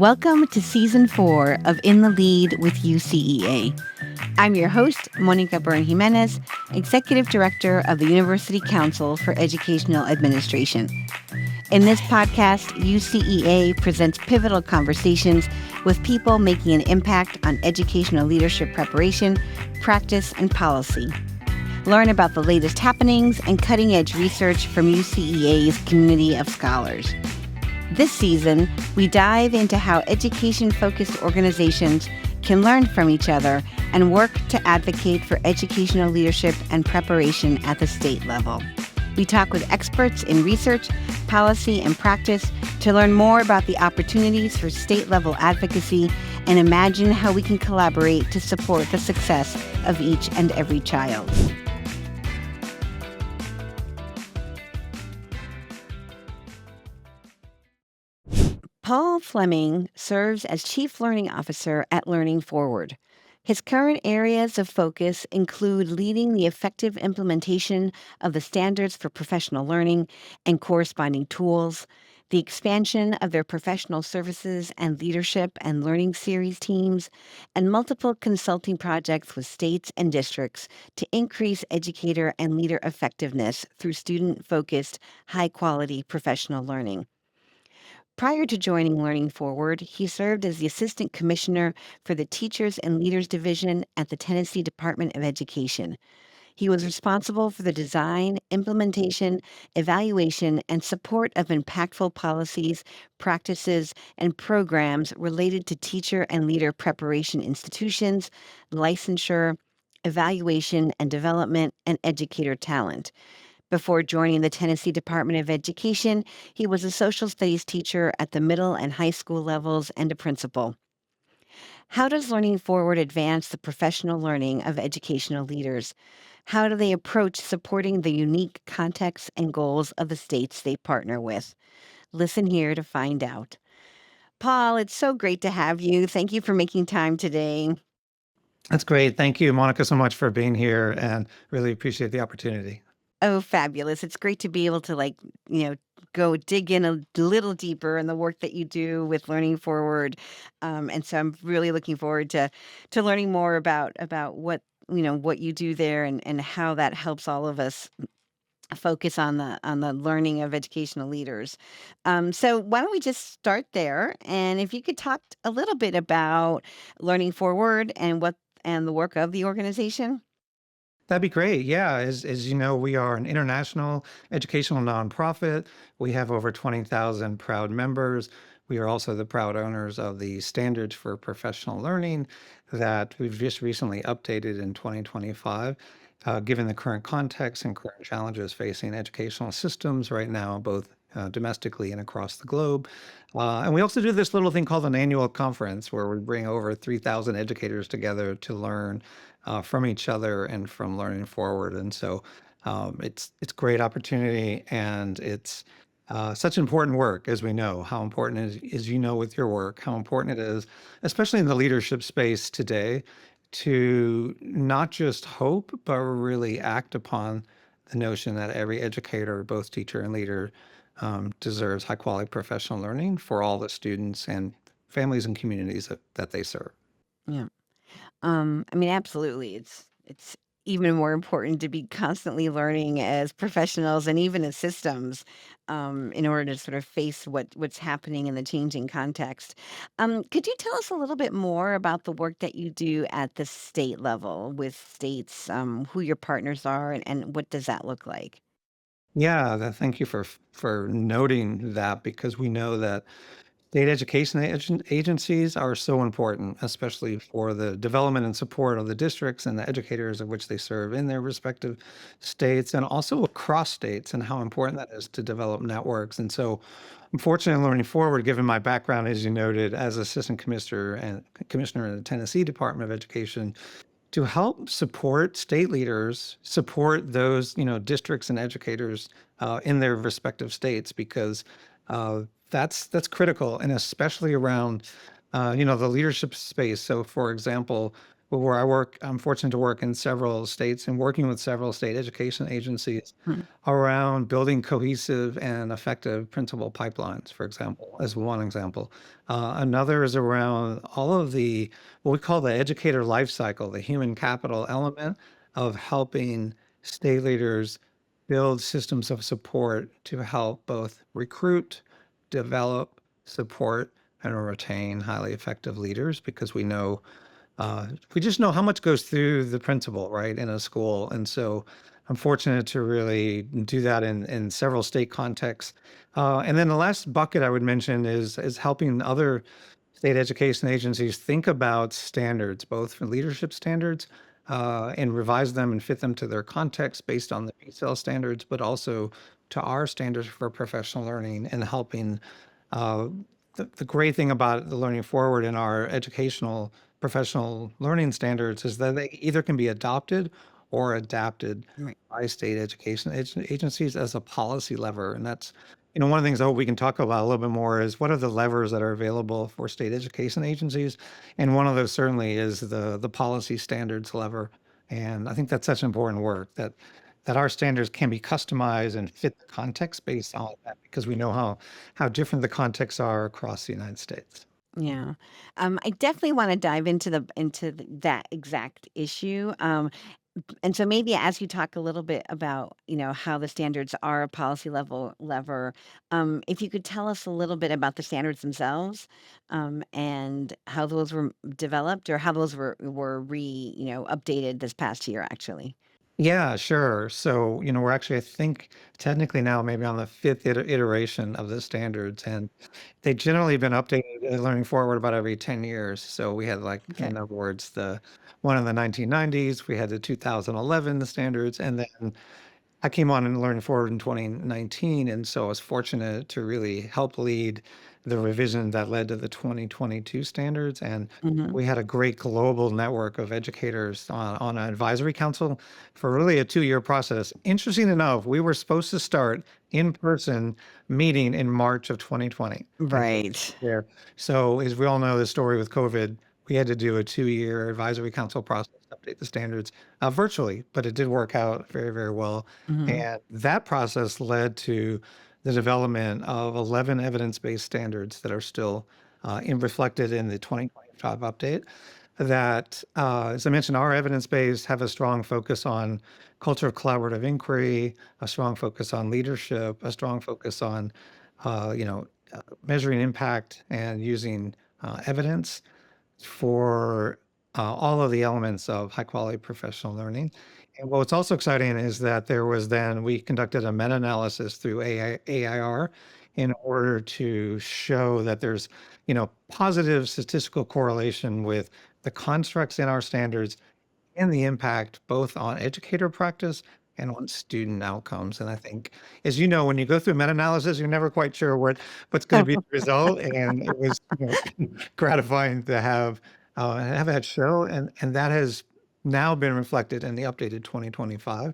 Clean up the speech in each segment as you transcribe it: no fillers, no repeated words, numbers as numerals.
Welcome to Season 4 of In the Lead with UCEA. I'm your host, Mónica Byrne-Jiménez, Executive Director of the University Council for Educational Administration. In this podcast, UCEA presents pivotal conversations with people making an impact on educational leadership preparation, practice, and policy. Learn about the latest happenings and cutting-edge research from UCEA's community of scholars. This season, we dive into how education-focused organizations can learn from each other and work to advocate for educational leadership and preparation at the state level. We talk with experts in research, policy, and practice to learn more about the opportunities for state-level advocacy and imagine how we can collaborate to support the success of each and every child. Paul Fleming serves as Chief Learning Officer at Learning Forward. His current areas of focus include leading the effective implementation of the standards for professional learning and corresponding tools, the expansion of their professional services and leadership and learning series teams, and multiple consulting projects with states and districts to increase educator and leader effectiveness through student-focused, high-quality professional learning. Prior to joining Learning Forward, he served as the Assistant Commissioner for the Teachers and Leaders Division at the Tennessee Department of Education. He was responsible for the design, implementation, evaluation, and support of impactful policies, practices, and programs related to teacher and leader preparation institutions, licensure, evaluation and development, and educator talent. Before joining the Tennessee Department of Education, he was a social studies teacher at the middle and high school levels and a principal. How does Learning Forward advance the professional learning of educational leaders? How do they approach supporting the unique contexts and goals of the states they partner with? Listen here to find out. Paul, it's so great to have you. Thank you for making time today. That's great. Thank you, Monica, so much for being here and really appreciate the opportunity. Oh, fabulous. It's great to be able to go dig in a little deeper in the work that you do with Learning Forward. And so I'm really looking forward to learning more about what you do there and how that helps all of us focus on the learning of educational leaders. So why don't we just start there? And if you could talk a little bit about Learning Forward and the work of the organization. That'd be great. Yeah, as you know, we are an international educational nonprofit. We have over 20,000 proud members. We are also the proud owners of the Standards for Professional Learning that we've just recently updated in 2025. Given the current context and current challenges facing educational systems right now, both domestically and across the globe. And we also do this little thing called an annual conference where we bring over 3,000 educators together to learn from each other and from Learning Forward. And so it's great opportunity, and it's such important work, as we know how important it is, with your work, how important it is, especially in the leadership space today, to not just hope, but really act upon the notion that every educator, both teacher and leader, deserves high quality professional learning for all the students and families and communities that they serve. Yeah. I mean, absolutely. It's even more important to be constantly learning as professionals and even as systems, in order to sort of face what's happening in the changing context. Could you tell us a little bit more about the work that you do at the state level with states, who your partners are, and what does that look like? Yeah, thank you for noting that, because we know that state education agencies are so important, especially for the development and support of the districts and the educators of which they serve in their respective states, and also across states, and how important that is to develop networks. And so, unfortunately, Learning Forward, given my background, as you noted, as assistant commissioner in the Tennessee Department of Education, to help support state leaders, support those districts and educators in their respective states, because that's critical, and especially around the leadership space. So, for example, where I work, I'm fortunate to work in several states and working with several state education agencies Mm. around building cohesive and effective principal pipelines, for example, as one example. Another is around all of the what we call the educator life cycle, the human capital element of helping state leaders build systems of support to help both recruit, develop, support, and retain highly effective leaders because we just know how much goes through the principal, right, in a school. And so I'm fortunate to really do that in several state contexts. And then the last bucket I would mention is helping other state education agencies think about standards, both for leadership standards, and revise them and fit them to their context based on the PSEL standards, but also to our standards for professional learning and helping uh, the great thing about the Learning Forward in our educational professional learning standards is that they either can be adopted or adapted Right. by state education agencies as a policy lever. And that's, one of the things I hope we can talk about a little bit more is what are the levers that are available for state education agencies? And one of those certainly is the policy standards lever. And I think that's such important work that our standards can be customized and fit the context based on that because we know how different the contexts are across the United States. Yeah. I definitely want to dive that exact issue. And so maybe as you talk a little bit about, how the standards are a policy level lever, if you could tell us a little bit about the standards themselves, and how those were developed or how those were updated this past year, actually. Yeah, sure. So, we're actually, I think, technically now maybe on the fifth iteration of the standards, and they generally been updated learning forward about every 10 years. So we had like, Okay. in other words, the one in the 1990s, we had the 2011 standards, and then I came on and learned forward in 2019, and so I was fortunate to really help lead the revision that led to the 2022 standards. And Hmm. we had a great global network of educators on an advisory council for really a 2-year process. Interesting enough, we were supposed to start in-person meeting in March of 2020. And so Right. there. So as we all know, the story with COVID, we had to do a 2-year advisory council process to update the standards virtually, but it did work out very, very well. Hmm. And that process led to the development of 11 evidence-based standards that are still reflected in the 2025 update. That, as I mentioned, our evidence-based have a strong focus on culture of collaborative inquiry, a strong focus on leadership, a strong focus on, measuring impact and using evidence for all of the elements of high quality professional learning. And what's also exciting is that we conducted a meta-analysis through AIR in order to show that there's, positive statistical correlation with the constructs in our standards and the impact both on educator practice and on student outcomes. And I think, as you know, when you go through meta-analysis, you're never quite sure what's going to be the result. And it was gratifying to have that show, and that has now been reflected in the updated 2025,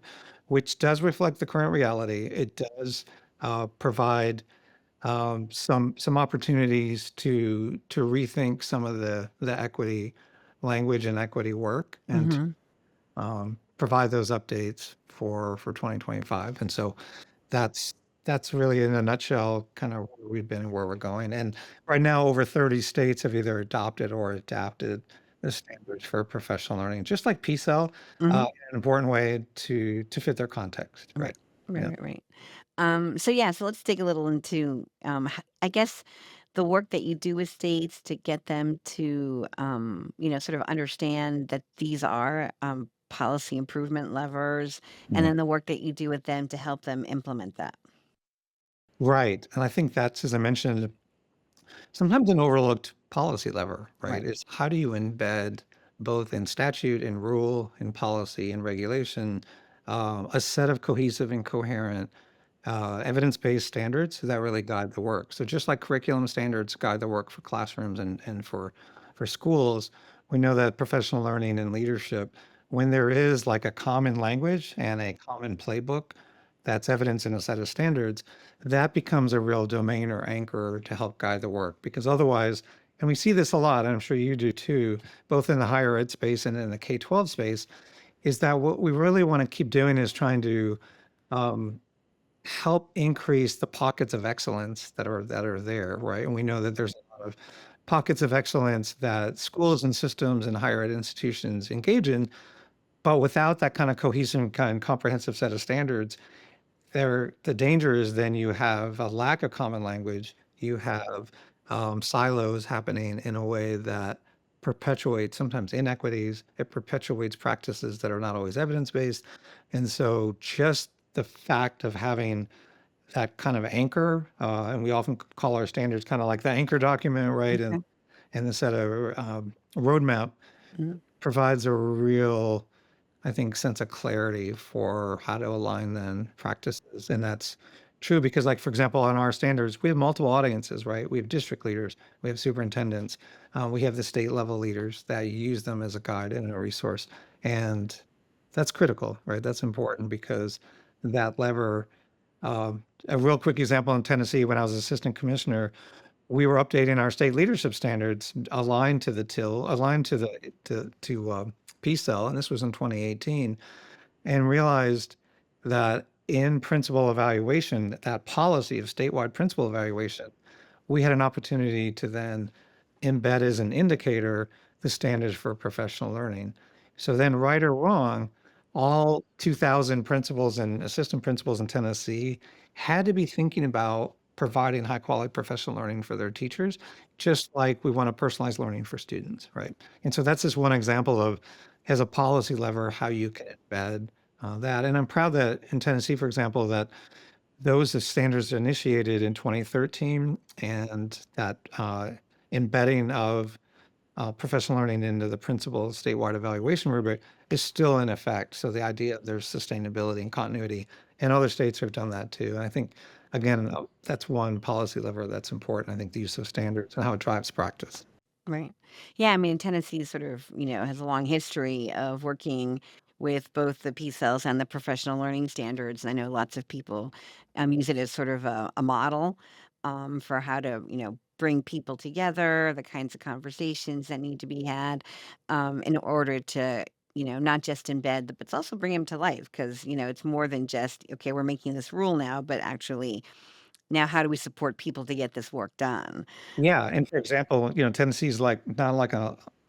which does reflect the current reality. It does provide some opportunities to rethink some of the equity language and equity work, and Hmm. provide those updates for 2025. And so that's that's really in a nutshell kind of where we've been and where we're going. And right now, over 30 states have either adopted or adapted the standards for professional learning, just like PSEL, Hmm. in an important way to fit their context. Right. Right. Right. Yeah. Right. Right. So yeah, so let's dig a little into, I guess the work that you do with states to get them to, sort of understand that these are, policy improvement levers, and Yeah. then the work that you do with them to help them implement that. Right. And I think that's, as I mentioned, sometimes an overlooked policy lever, right, Right. is how do you embed both in statute and rule and policy and regulation a set of cohesive and coherent evidence-based standards that really guide the work. So just like curriculum standards guide the work for classrooms and for schools, we know that professional learning and leadership, when there is like a common language and a common playbook that's evidence in a set of standards, that becomes a real domain or anchor to help guide the work. Because otherwise, and we see this a lot, and I'm sure you do too, both in the higher ed space and in the K-12 space, is that what we really want to keep doing is trying to um, help increase the pockets of excellence that are there, right? And we know that there's a lot of pockets of excellence that schools and systems and higher ed institutions engage in, but without that kind of cohesive, kind of comprehensive set of standards, the danger is then you have a lack of common language. You have silos happening in a way that perpetuates sometimes inequities. It perpetuates practices that are not always evidence-based. And so just the fact of having that kind of anchor, and we often call our standards kind of like the anchor document, right? Okay. And the set of roadmap Mhm. provides a real, I think, sense of clarity for how to align then practices. And that's true because, like, for example, on our standards, we have multiple audiences, right? We have district leaders, we have superintendents, we have the state level leaders that use them as a guide and a resource. And that's critical, right? That's important because that lever, a real quick example in Tennessee, when I was assistant commissioner, we were updating our state leadership standards aligned to the TIL, aligned to the P-cell, and this was in 2018, and realized that in principal evaluation, that policy of statewide principal evaluation, we had an opportunity to then embed as an indicator the standards for professional learning. So then, right or wrong, all 2,000 principals and assistant principals in Tennessee had to be thinking about providing high quality professional learning for their teachers, just like we want to personalize learning for students, right? And so that's just one example of, as a policy lever, how you can embed that. And I'm proud that in Tennessee, for example, that those standards initiated in 2013, and that embedding of professional learning into the principal statewide evaluation rubric is still in effect. So the idea of there's sustainability and continuity, and other states have done that too. And I think, again, that's one policy lever that's important. I think the use of standards and how it drives practice. Right. Yeah, I mean, Tennessee sort of, has a long history of working with both the P cells and the professional learning standards. I know lots of people use it as sort of a model for how to, bring people together, the kinds of conversations that need to be had in order to, not just embed, but it's also bring them to life because, it's more than just, okay, we're making this rule now, but actually, now how do we support people to get this work done? Yeah, and for example, Tennessee's like not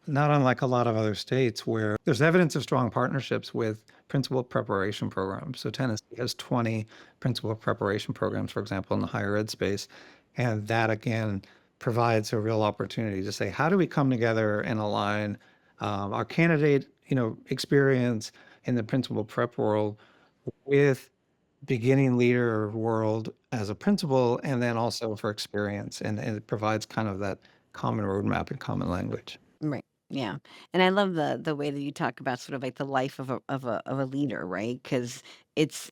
unlike a lot of other states where there's evidence of strong partnerships with principal preparation programs. So Tennessee has 20 principal preparation programs, for example, in the higher ed space. And that again provides a real opportunity to say, how do we come together and align our candidate, experience in the principal prep world with beginning leader world as a principal, and then also for experience, and it provides kind of that common roadmap and common language. Right. Yeah. And I love the way that you talk about sort of like the life of a leader, right? Because it's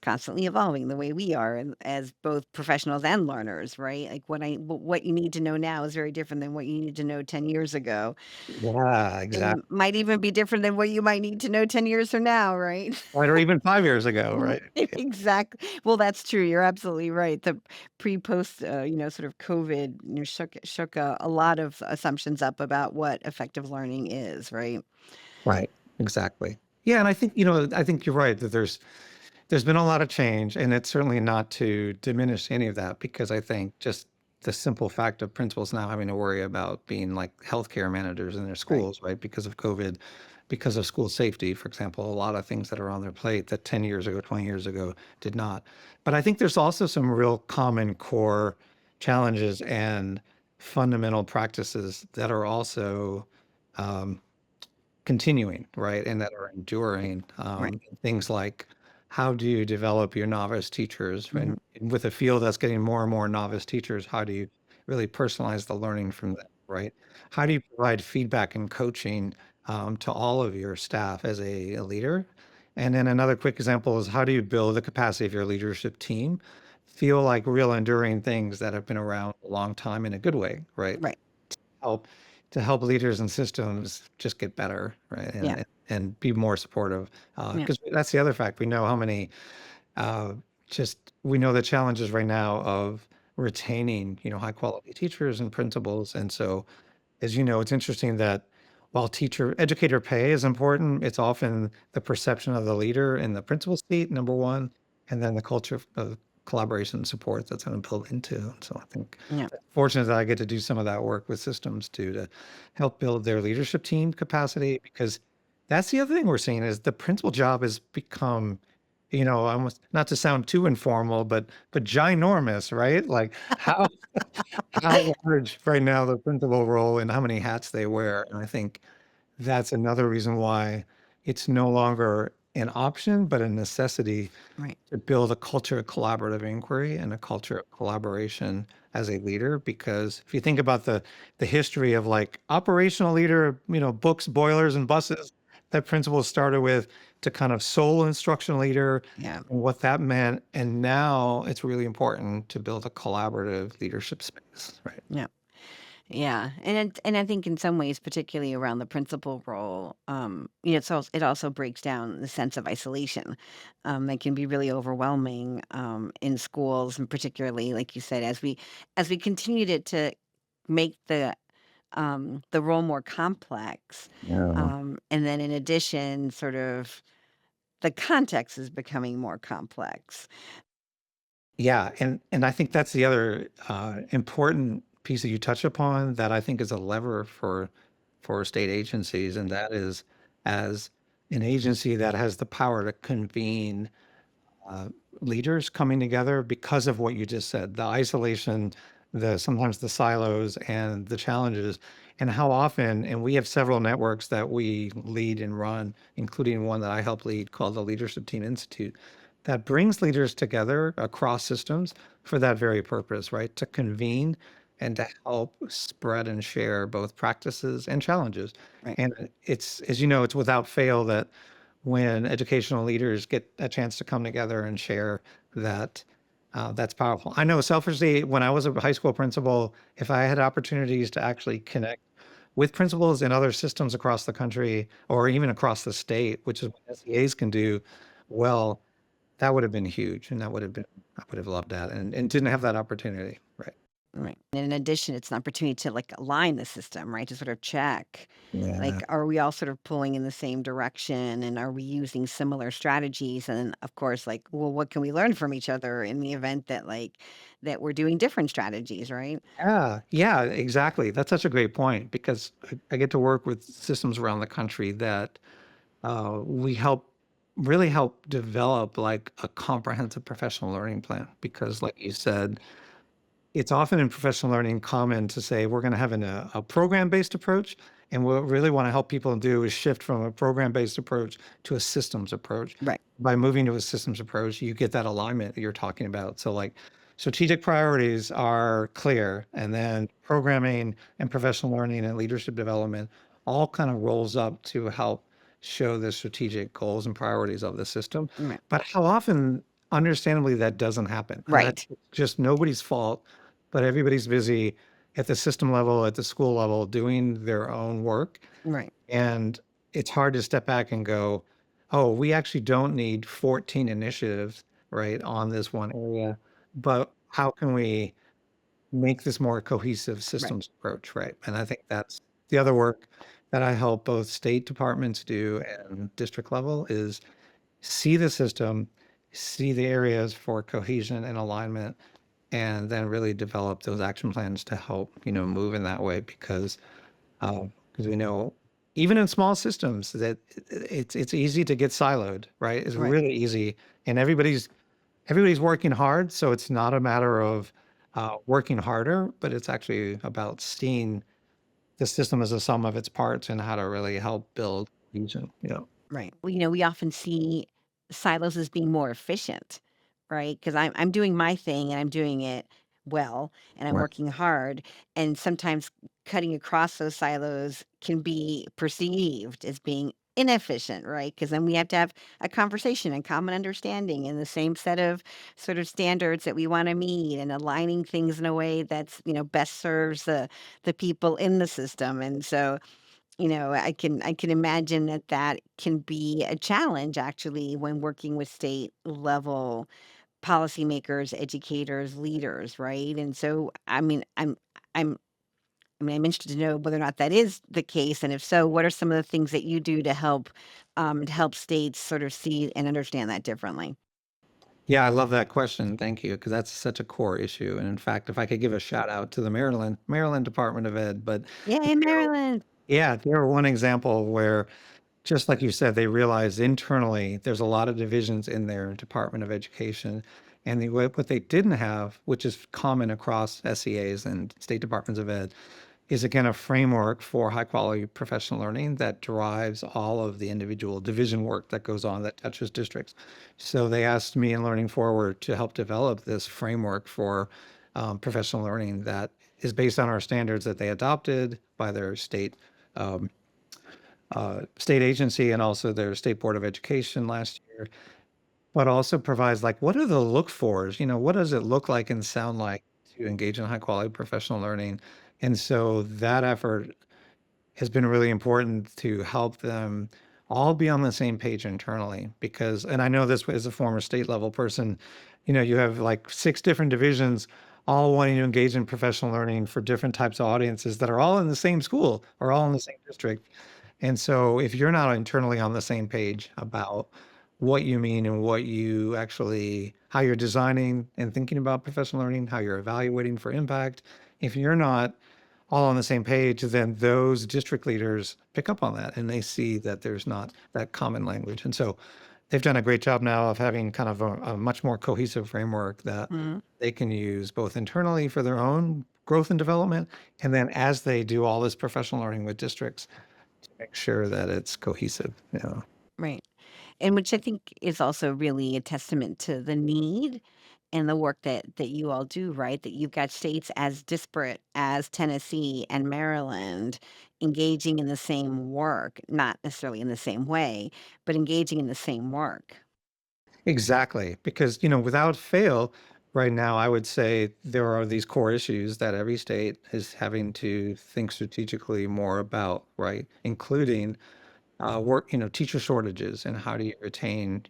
constantly evolving the way we are as both professionals and learners, right? Like what you need to know now is very different than what you need to know 10 years ago. Yeah, And exactly. might even be different than what you might need to know 10 years from now, right? Right, or even 5 years ago, Mhm. right? Exactly. Well, that's true. You're absolutely right. The pre-post, sort of COVID, shook a lot of assumptions up about what effective learning is, right? Right, exactly. Yeah, and I think you're right that there's been a lot of change, and it's certainly not to diminish any of that because I think just the simple fact of principals now having to worry about being like healthcare managers in their Right. schools, right? Because of COVID, because of school safety, for example, a lot of things that are on their plate that 10 years ago, 20 years ago did not. But I think there's also some real common core challenges and fundamental practices that are also um, continuing, right? And that are enduring. Right. Things like, how do you develop your novice teachers? Mhm. And with a field that's getting more and more novice teachers, how do you really personalize the learning from them, right? How do you provide feedback and coaching to all of your staff as a leader? And then another quick example is, how do you build the capacity of your leadership team feel like real enduring things that have been around a long time in a good way, right? Right. help to help leaders and systems just get better, right? Yeah. And be more supportive. Yeah. Because that's the other fact. We know how many, just we know the challenges right now of retaining, high quality teachers and principals. And so, as you know, it's interesting that while teacher educator pay is important, it's often the perception of the leader in the principal seat, number one, and then the culture of collaboration and support that's going to build into. So I think Yeah. fortunate that I get to do some of that work with systems too to help build their leadership team capacity, because that's the other thing we're seeing is the principal job has become, almost not to sound too informal, but ginormous, right? Like how how large right now the principal role and how many hats they wear. And I think that's another reason why it's no longer an option, but a necessity Right. to build a culture of collaborative inquiry and a culture of collaboration as a leader. Because if you think about the history of like operational leader, books, boilers, and buses that principals started with, to kind of sole instruction leader Yeah. and what that meant. And now it's really important to build a collaborative leadership space, right? Yeah. Yeah, and I think in some ways, particularly around the principal role, it also breaks down the sense of isolation, that can be really overwhelming in schools, and particularly, like you said, as we continue to make the role more complex, Yeah. and then in addition, sort of the context is becoming more complex. Yeah, and I think that's the other important piece that you touch upon that I think is a lever for state agencies, and that is as an agency that has the power to convene uh, leaders coming together because of what you just said, the isolation, the sometimes the silos and the challenges, and how often, and we have several networks that we lead and run, including one that I help lead called the Leadership Team Institute, that brings leaders together across systems for that very purpose, right? To convene and to help spread and share both practices and challenges. Right. And it's, as you know, it's without fail that when educational leaders get a chance to come together and share that, that's powerful. I know selfishly, when I was a high school principal, if I had opportunities to actually connect with principals in other systems across the country or even across the state, which is what SEAs can do, well, that would have been huge, and that would have been I would have loved that, and didn't have that opportunity, right? Right. And in addition, it's an opportunity to like align the system, right? To sort of check, Yeah. like, are we all sort of pulling in the same direction and are we using similar strategies? And of course, like, well, what can we learn from each other in the event that that we're doing different strategies, right? Yeah, yeah, exactly. That's such a great point because I get to work with systems around the country that we really help develop like a comprehensive professional learning plan. Because, like you said, it's often in professional learning common to say we're going to have a program-based approach, and what we really want to help people do is shift from a program-based approach to a systems approach. Right. By moving to a systems approach, you get that alignment that you're talking about. So, like, strategic priorities are clear, and then programming and professional learning and leadership development all kind of rolls up to help show the strategic goals and priorities of the system. Right. But how often, understandably, that doesn't happen, and that's Right. just nobody's fault, but everybody's busy at the system level, at the school level, doing their own work. Right. And it's hard to step back and go, oh, we actually don't need 14 initiatives, right, on this one area, but how can we make this more cohesive Right. systems approach, right? And I think that's the other work that I help both state departments do and district level is see the system, see the areas for cohesion and alignment, and then really develop those action plans to help, move in that way. Because we know even in small systems that it's easy to get siloed, right? It's Right. really easy, and everybody's working hard, so it's not a matter of working harder, but it's actually about seeing the system as a sum of its parts and how to really help build cohesion. Yeah. Right. Well, we often see silos as being more efficient, right? Because I'm doing my thing and I'm doing it well and I'm Right. working hard. And sometimes cutting across those silos can be perceived as being inefficient, right? Because then we have to have a conversation and common understanding and the same set of sort of standards that we want to meet and aligning things in a way that's, best serves the people in the system. And so I can imagine that that can be a challenge actually when working with state level, policymakers, educators, leaders, right? And so, I'm I'm interested to know whether or not that is the case, and if so, what are some of the things that you do to help states sort of see and understand that differently? Yeah, I love that question. Thank you, because that's such a core issue. And in fact, if I could give a shout out to the Maryland Department of Ed, but Yay, Maryland. yeah, they're one example where, just like you said, they realized internally there's a lot of divisions in their Department of Education. And what they didn't have, which is common across SEAs and state departments of ed, is again a framework for high quality professional learning that drives all of the individual division work that goes on that touches districts. So they asked me in Learning Forward to help develop this framework for professional learning that is based on our standards that they adopted by their um, state agency and also their state board of education last year, but also provides like what are the look fors? What does it look like and sound like to engage in high quality professional learning? And so that effort has been really important to help them all be on the same page internally because, and I know this as a former state level person, you have like 6 different divisions all wanting to engage in professional learning for different types of audiences that are all in the same school or all in the same district. And so if you're not internally on the same page about what you mean and what you actually, how you're designing and thinking about professional learning, how you're evaluating for impact, if you're not all on the same page, then those district leaders pick up on that and they see that there's not that common language. And so they've done a great job now of having kind of a much more cohesive framework that Mhm. they can use both internally for their own growth and development. And then as they do all this professional learning with districts, to make sure that it's cohesive. Right. And which I think is also really a testament to the need and the work that you all do, right? That you've got states as disparate as Tennessee and Maryland engaging in the same work, not necessarily in the same way, but engaging in the same work. Exactly. Because, without fail, right now, I would say there are these core issues that every state is having to think strategically more about, right? Including teacher shortages and how do you retain,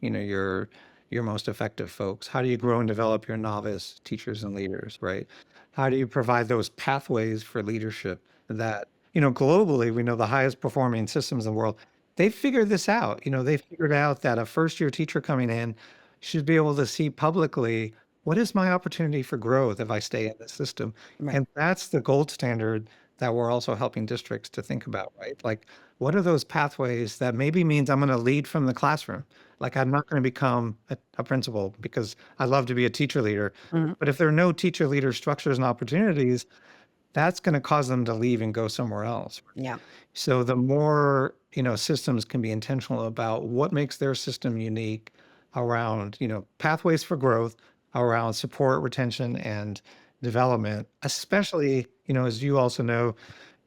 your most effective folks? How do you grow and develop your novice teachers and leaders, right? How do you provide those pathways for leadership that, globally, we know the highest performing systems in the world, they've figured this out. They've figured out that a first year teacher coming in should be able to see publicly what is my opportunity for growth if I stay in this system? Right. And that's the gold standard that we're also helping districts to think about, right? Like, what are those pathways that maybe means I'm going to lead from the classroom? Like, I'm not going to become a principal because I love to be a teacher leader. Mhm. But if there are no teacher leader structures and opportunities, that's going to cause them to leave and go somewhere else. Yeah. So the more, systems can be intentional about what makes their system unique around, pathways for growth, around support, retention, and development, especially, as you also know,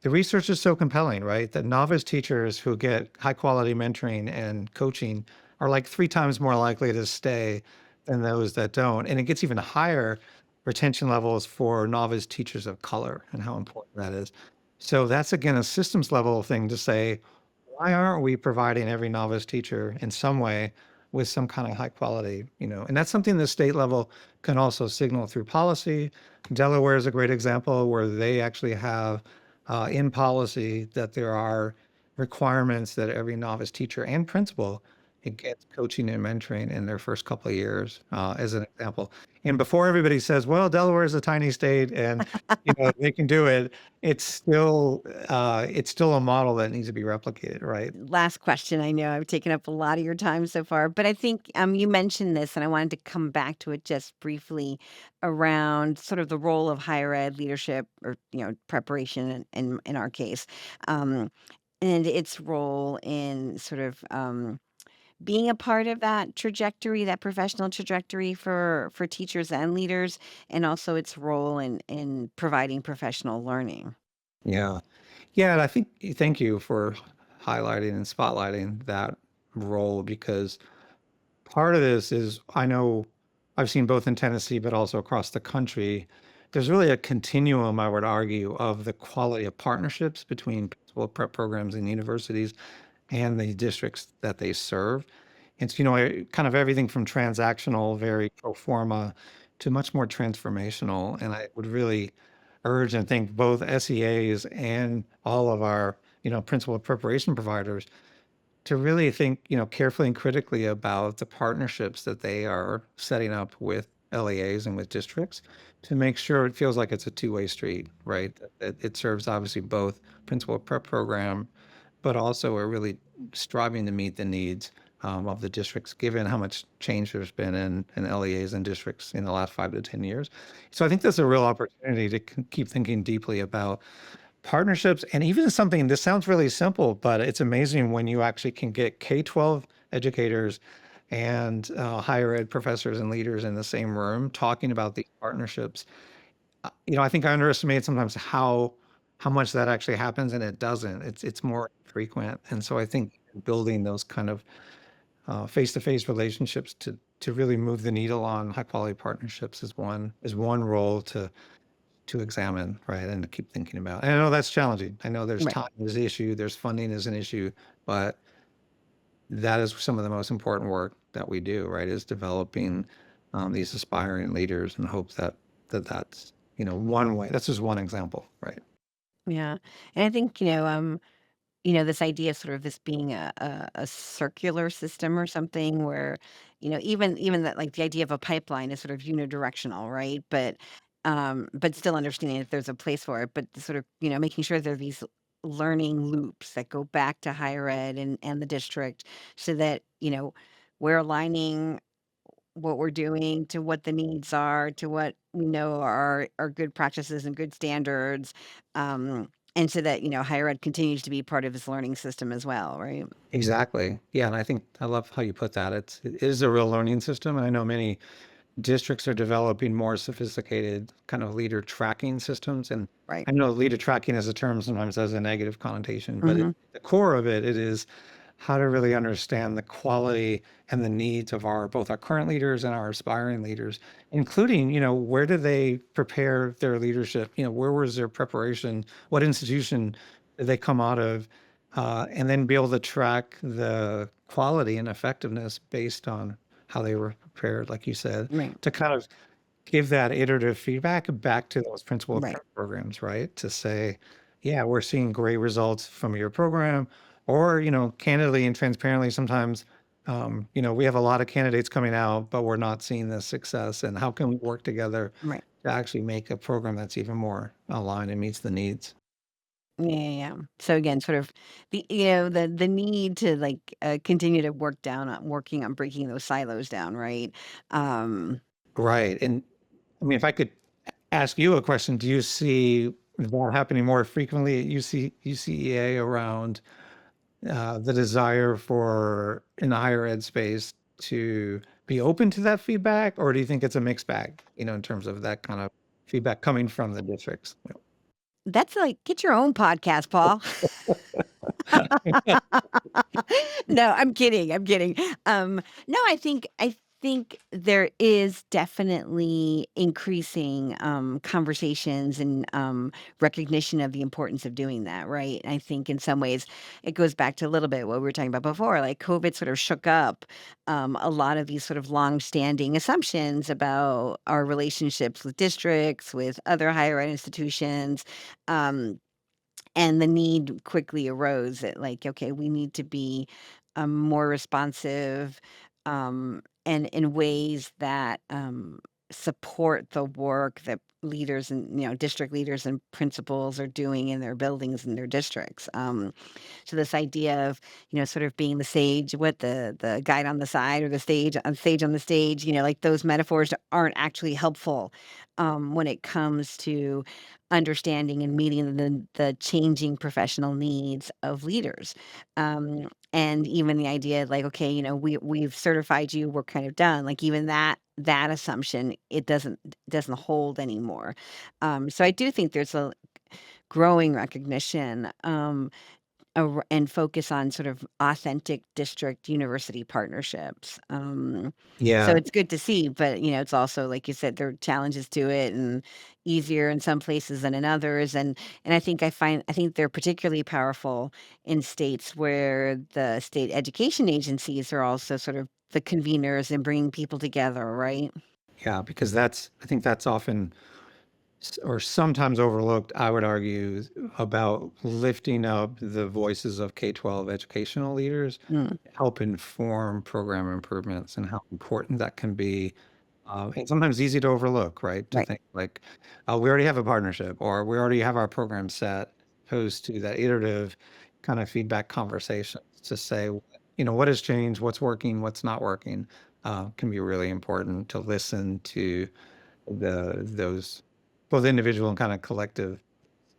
the research is so compelling, right? That novice teachers who get high quality mentoring and coaching are like 3 times more likely to stay than those that don't. And it gets even higher retention levels for novice teachers of color and how important that is. So that's again a systems level thing to say, why aren't we providing every novice teacher in some way with some kind of high quality, and that's something the state level can also signal through policy. Delaware is a great example where they actually have in policy that there are requirements that every novice teacher and principal it gets coaching and mentoring in their first couple of years, as an example. And before everybody says, "Well, Delaware is a tiny state and they can do it," it's still a model that needs to be replicated, right? Last question. I know I've taken up a lot of your time so far, but I think you mentioned this, and I wanted to come back to it just briefly around sort of the role of higher ed leadership, or preparation, in our case, um, and its role in sort of being a part of that trajectory, that professional trajectory for teachers and leaders, and also its role in providing professional learning. Yeah. Yeah, and I think thank you for highlighting and spotlighting that role because part of this is I know I've seen both in Tennessee, but also across the country. There's really a continuum, I would argue, of the quality of partnerships between principal prep programs and universities and the districts that they serve. It's, kind of everything from transactional, very pro forma, to much more transformational. And I would really urge and think both SEAs and all of our, principal preparation providers to really think, carefully and critically about the partnerships that they are setting up with LEAs and with districts to make sure it feels like it's a two-way street, right? That it serves obviously both principal prep program, but also are really striving to meet the needs of the districts, given how much change there's been in LEAs and districts in the last 5 to 10 years. So I think there's a real opportunity to keep thinking deeply about partnerships, and even something, this sounds really simple, but it's amazing when you actually can get K-12 educators and higher ed professors and leaders in the same room talking about these partnerships. I think I underestimate sometimes how much that actually happens, and it doesn't. It's more frequent, and so I think building those kind of face-to-face relationships to really move the needle on high quality partnerships is one role to examine, right, and to keep thinking about. And I know that's challenging. I know there's Right. time is an issue, there's funding is an issue, but that is some of the most important work that we do, right, is developing these aspiring leaders and hope that's, one way. That's just one example, right? Yeah. And I think, this idea of sort of this being a circular system or something where, even that like the idea of a pipeline is sort of unidirectional, right? But still understanding that there's a place for it, but sort of, making sure there are these learning loops that go back to higher ed and the district so that, we're aligning what we're doing to what the needs are, to what we know are good practices and good standards, and so that, higher ed continues to be part of his learning system as well, right? Exactly. Yeah, and I think I love how you put that. It is a real learning system, and I know many districts are developing more sophisticated kind of leader tracking systems. And Right. I know leader tracking as a term sometimes has a negative connotation, but Mhm. the core of it is how to really understand the quality and the needs of our both our current leaders and our aspiring leaders, including, where do they prepare their leadership? Where was their preparation? What institution did they come out of? And then be able to track the quality and effectiveness based on how they were prepared, like you said, Right. to kind of give that iterative feedback back to those principal Right. prep programs, right? To say, yeah, we're seeing great results from your program, or, candidly and transparently, sometimes, we have a lot of candidates coming out, but we're not seeing the success. And how can we work together Right. to actually make a program that's even more aligned and meets the needs? Yeah, yeah, yeah. So again, sort of the need to like continue to working on breaking those silos down, right? Um, Right. And I mean, if I could ask you a question, do you see that happening more frequently at UCEA around the desire for in the higher ed space to be open to that feedback, or do you think it's a mixed bag, in terms of that kind of feedback coming from the districts? that's like get your own podcast, Paul. No, I'm kidding, I'm kidding. No, I think there is definitely increasing, conversations and, recognition of the importance of doing that, right? I think in some ways it goes back to a little bit what we were talking about before, like COVID sort of shook up, a lot of these sort of long-standing assumptions about our relationships with districts, with other higher ed institutions, um and the need quickly arose that like, okay, we need to be more responsive and in ways that support the work that leaders and district leaders and principals are doing in their buildings and their districts. So this idea of, sort of being the sage, what the guide on the side or the stage on the stage, like those metaphors aren't actually helpful when it comes to understanding and meeting the changing professional needs of leaders. And even the idea like, okay, we've certified you, we're kind of done. Like even that assumption, it doesn't hold anymore. So I do think there's a growing recognition. and focus on sort of authentic district university partnerships. So Yeah, it's good to see, but it's also like you said, there are challenges to it, and easier in some places than in others. And I think they're particularly powerful in states where the state education agencies are also sort of the conveners and bringing people together, right? yeah, because I think that's often or sometimes overlooked, I would argue, about lifting up the voices of K-12 educational leaders, Mm, help inform program improvements and how important that can be. And sometimes easy to overlook, right? To right. think like, oh, we already have a partnership or we already have our program set, opposed to that iterative kind of feedback conversations to say, what has changed, what's working, what's not working, can be really important to listen to those both individual and kind of collective.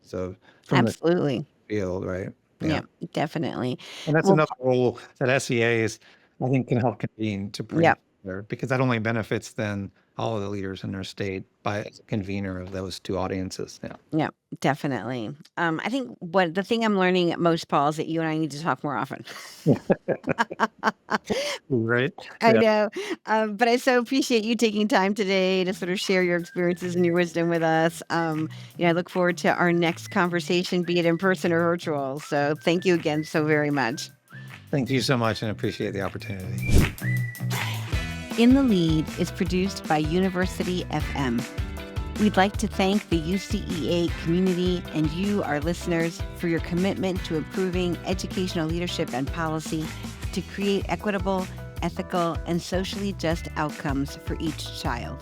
So from the Absolutely. field, right? Yeah, Yeah. definitely. And that's Well, another role that SEAs, I think, can help convene to yeah. bring together because that only benefits then all of the leaders in their state by as a convener of those two audiences. Yeah. Yeah, definitely. I think what the thing I'm learning most, Paul, is that you and I need to talk more often. Right. I Yeah. know, but I so appreciate you taking time today to sort of share your experiences and your wisdom with us. I look forward to our next conversation, be it in person or virtual. So thank you again so very much. Thank you so much and appreciate the opportunity. In the Lead is produced by University FM. We'd like to thank the UCEA community and you, our listeners, for your commitment to improving educational leadership and policy to create equitable, ethical, and socially just outcomes for each child.